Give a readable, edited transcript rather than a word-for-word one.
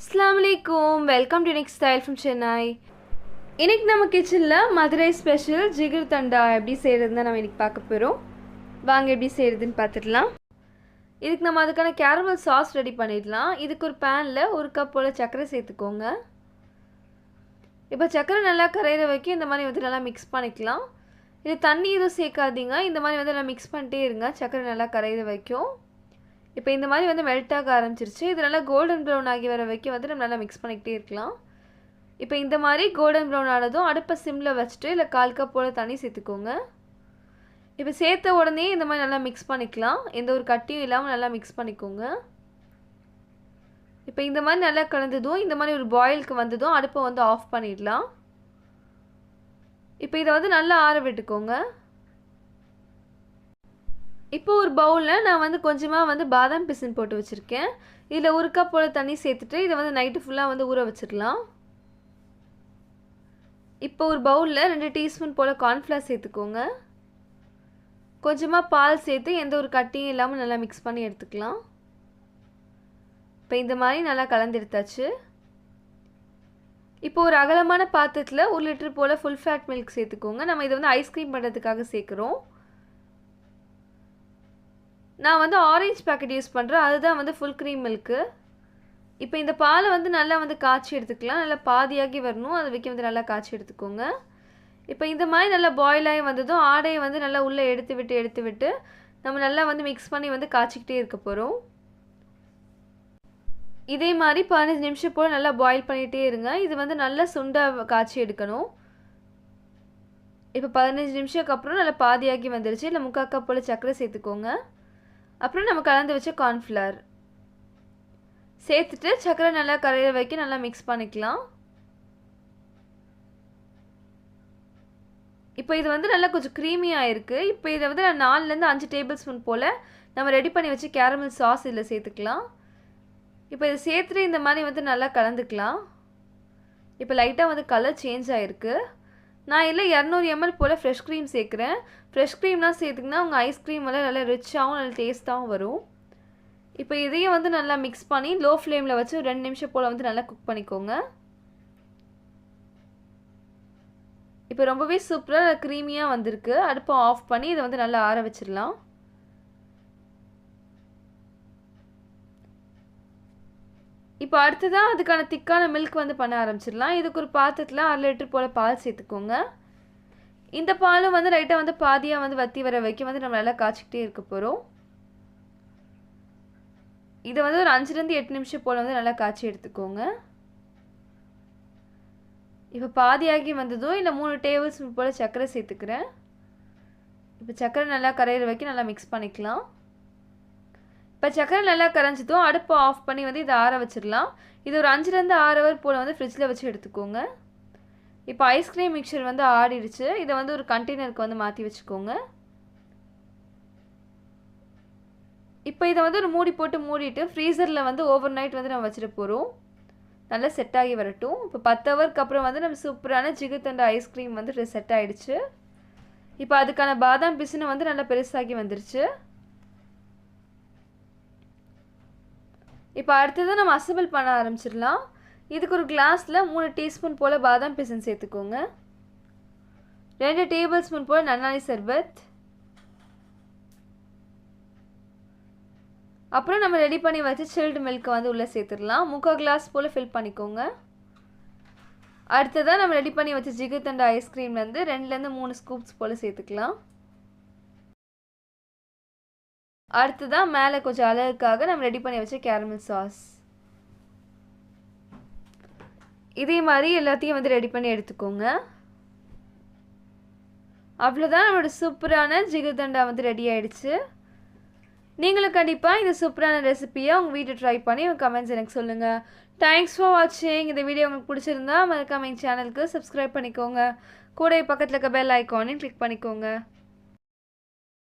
Assalamualaikum, welcome to Next Style from Chennai. இன்னைக்கு நம்ம கிச்சன்ல மதுரை ஸ்பெஷல் ஜிகர் தண்டா எப்படி செய்யறதுன்னு நம்ம இன்னைக்கு பார்க்க போறோம். வாங்க எப்படி செய்யறதுன்னு பார்த்துடலாம். இதுக்கு நம்ம அதுக்கான கேரமல் சாஸ் ரெடி பண்ணிடலாம். இதுக்கு ஒரு panல 1 கப் போல சர்க்கரை சேர்த்துக்கோங்க. இப்போ சர்க்கரை நல்லா கரையிற வரைக்கும் இந்த மாதிரி வந்து நல்லா mix பண்ணிக்கலாம். இது தண்ணி எதுவும் சேர்க்காதீங்க. இந்த மாதிரி வந்து நல்லா mix பண்ணிட்டே இருங்க சர்க்கரை நல்லா கரையிற வரைக்கும். இப்போ இந்த மாதிரி வந்து மெல்ட் ஆக ஆரம்பிச்சிருச்சு. இது நல்லா கோல்டன் ப்ரௌன் ஆகி வர வரைக்கும் வந்து நம்ம நல்லா மிக்ஸ் பண்ணிக்கிட்டே இருக்கலாம். இப்போ இந்த மாதிரி கோல்டன் ப்ரௌன் ஆனதும் அடுப்பை சிம்மில் வச்சுட்டு இல்லை 1/4 கப் போல் தண்ணி சேர்த்துக்கோங்க. இப்போ சேர்த்த உடனே இந்த மாதிரி நல்லா மிக்ஸ் பண்ணிக்கலாம். எந்த ஒரு கட்டியும் இல்லாமல் நல்லா மிக்ஸ் பண்ணிக்கோங்க. இப்போ இந்த மாதிரி நல்லா கலந்ததும் இந்த மாதிரி ஒரு பாயிலுக்கு வந்ததும் அடுப்பை வந்து ஆஃப் பண்ணிடலாம். இப்போ இதை வந்து நல்லா ஆற விட்டுக்கோங்க. இப்போ ஒரு பவுலில் நான் வந்து கொஞ்சமாக வந்து பாதாம் பிசின் போட்டு வச்சுருக்கேன். இதில் 1 கப் போல் தண்ணி சேர்த்துட்டு இதை வந்து நைட்டு ஃபுல்லாக வந்து ஊற வச்சிடலாம். இப்போ ஒரு பவுலில் 2 டீஸ்பூன் போல் கார்ன்ஃப்ளவர் சேர்த்துக்கோங்க. கொஞ்சமாக பால் சேர்த்து எந்த ஒரு கட்டியும் இல்லாமல் நல்லா மிக்ஸ் பண்ணி எடுத்துக்கலாம். இப்போ இந்த மாதிரி நல்லா கலந்து எடுத்தாச்சு. இப்போ ஒரு அகலமான பாத்திரத்தில் 1 லிட்டர் போல் ஃபுல் ஃபேட் மில்க் சேர்த்துக்கோங்க. நம்ம இதை வந்து ஐஸ்கிரீம் பண்ணுறதுக்காக சேர்க்குறோம். நான் வந்து ஆரஞ்சு பேக்கெட் யூஸ் பண்ணுறேன், அதுதான் வந்து ஃபுல் க்ரீம் மில்க்கு. இப்போ இந்த பாலை வந்து நல்லா வந்து காய்ச்சி எடுத்துக்கலாம். நல்லா பாதியாகி வரணும், அது வரைக்கும் வந்து நல்லா காய்ச்சி எடுத்துக்கோங்க. இப்போ இந்த மாதிரி நல்லா பாயில் ஆகி வந்ததும் ஆடையை வந்து நல்லா உள்ளே எடுத்து விட்டு நம்ம நல்லா வந்து மிக்ஸ் பண்ணி வந்து காய்ச்சிக்கிட்டே இருக்க போகிறோம். இதே மாதிரி 15 நிமிஷம் போல் நல்லா பாயில் பண்ணிகிட்டே இருங்க. இது வந்து நல்லா சுண்டாக காய்ச்சி எடுக்கணும். இப்போ 15 நிமிஷத்துக்கு அப்புறம் நல்லா பாதியாகி வந்துருச்சு. இல்லை 3/4 கப் போல் சர்க்கரை சேர்த்துக்கோங்க. அப்புறம் நம்ம கலந்து வச்ச கார்ன்ஃப்ளவர் சேர்த்துட்டு சர்க்கரை நல்லா கரையிற வரைக்கும் நல்லா மிக்ஸ் பண்ணிக்கலாம். இப்போ இது வந்து நல்லா கொஞ்சம் க்ரீமியாக இருக்குது. இப்போ இதை வந்து நான் 4லேருந்து 5 டேபிள் ஸ்பூன் போல் நம்ம ரெடி பண்ணி வச்சு கேரமல் சாஸ் இதில் சேர்த்துக்கலாம். இப்போ இதை சேர்த்துட்டு இந்த மாதிரி வந்து நல்லா கலந்துக்கலாம். இப்போ லைட்டாக வந்து கலர் சேஞ்ச் ஆகிருக்கு. நான் இதில் 200 ml போல் ஃப்ரெஷ் க்ரீம் சேர்க்குறேன். ஃப்ரெஷ் க்ரீம்லாம் சேர்த்துக்கினா உங்கள் ஐஸ்கிரீம் எல்லாம் நல்லா ரிச்சாகவும் நல்லா டேஸ்ட்டாகவும் வரும். இப்போ இதையும் வந்து நல்லா மிக்ஸ் பண்ணி லோ ஃப்ளேமில் வச்சு 2 நிமிஷம் போல் வந்து நல்லா குக் பண்ணிக்கோங்க. இப்போ ரொம்பவே சூப்பராக க்ரீமியாக வந்திருக்கு. அடுப்பை ஆஃப் பண்ணி இதை வந்து நல்லா ஆற வச்சிடலாம். இப்போ அடுத்ததான் அதுக்கான திக்கான மில்க் வந்து பண்ண ஆரம்பிச்சிடலாம். இதுக்கு ஒரு பாத்திரத்தில் 1/2 லிட்டர் போல் பால் சேர்த்துக்கோங்க. இந்த பாலும் வந்து லைட்டாக வந்து பாதியாக வந்து வற்றி வர வரைக்கும் வந்து நம்ம நல்லா காய்ச்சிக்கிட்டே இருக்க போகிறோம். இதை வந்து ஒரு 5லேருந்து 8 நிமிஷம் போல் வந்து நல்லா காய்ச்சி எடுத்துக்கோங்க. இப்போ பாதியாகி வந்ததும் இல்லை 3 டேபிள் ஸ்பூன் போல் சர்க்கரை சேர்த்துக்கிறேன். இப்போ சர்க்கரை நல்லா கரையிற வரைக்கும் நல்லா மிக்ஸ் பண்ணிக்கலாம். இப்போ சர்க்கரை நல்லா கரைஞ்சதும் அடுப்பை ஆஃப் பண்ணி வந்து இதை ஆற வச்சிடலாம். இது ஒரு 5லேருந்து 6 ஹவர் போல் வந்து ஃப்ரிட்ஜில் வச்சு எடுத்துக்கோங்க. இப்போ ஐஸ்கிரீம் மிக்சர் வந்து ஆறிடுச்சு. இதை வந்து ஒரு கண்டெய்னருக்கு வந்து மாற்றி வச்சுக்கோங்க. இப்போ இதை வந்து ஒரு மூடி போட்டு மூடிட்டு ஃப்ரீசரில் வந்து ஓவர் நைட் வந்து நம்ம வச்சுட்டு போகிறோம். நல்லா செட் ஆகி வரட்டும். இப்போ 10 ஹவருக்கு அப்புறம் வந்து நம்ம சூப்பரான ஜிகர் தண்டா ஐஸ்கிரீம் வந்து செட் ஆகிடுச்சு. இப்போ அதுக்கான பாதாம் பிசினை வந்து நல்லா பெருசாகி வந்துருச்சு. இப்போ அடுத்தது நம்ம அசம்பிள் பண்ண ஆரம்பிச்சிடலாம். இதுக்கு ஒரு கிளாஸில் 3 டீஸ்பூன் போல் பாதாம் பிசின் சேர்த்துக்கோங்க. 2 டேபிள் ஸ்பூன் போல் நன்னாரி சர்பத், அப்புறம் நம்ம ரெடி பண்ணி வச்சு சில்டு மில்க் வந்து உள்ளே சேர்த்துடலாம். 3/4 கிளாஸ் போல் ஃபில் பண்ணிக்கோங்க. அடுத்ததாக நம்ம ரெடி பண்ணி வச்சு ஜிகர் தண்டா ஐஸ்கிரீம்லேருந்து 2லேருந்து 3 ஸ்கூப்ஸ் போல் சேர்த்துக்கலாம். அடுத்ததான் மேலே கொஞ்சம் அழகுக்காக நம்ம ரெடி பண்ணி வச்ச கேரமல் சாஸ். இதே மாதிரி எல்லாத்தையும் வந்து ரெடி பண்ணி எடுத்துக்கோங்க. அவ்வளோதான், நம்மளோட சூப்பரான ஜிகர் தண்டா வந்து ரெடி ஆகிடுச்சு. நீங்களும் கண்டிப்பாக இந்த சூப்பரான ரெசிபியை உங்கள் வீட்டில் ட்ரை பண்ணி உங்கள் கமெண்ட்ஸ் எனக்கு சொல்லுங்கள். தேங்க்ஸ் ஃபார் வாட்சிங். இந்த வீடியோ உங்களுக்கு பிடிச்சிருந்தா மறக்காம எங்கள் சேனலுக்கு சப்ஸ்கிரைப் பண்ணிக்கோங்க. கூட பக்கத்தில் இருக்க பெல் ஐக்கானையும் கிளிக் பண்ணிக்கோங்க.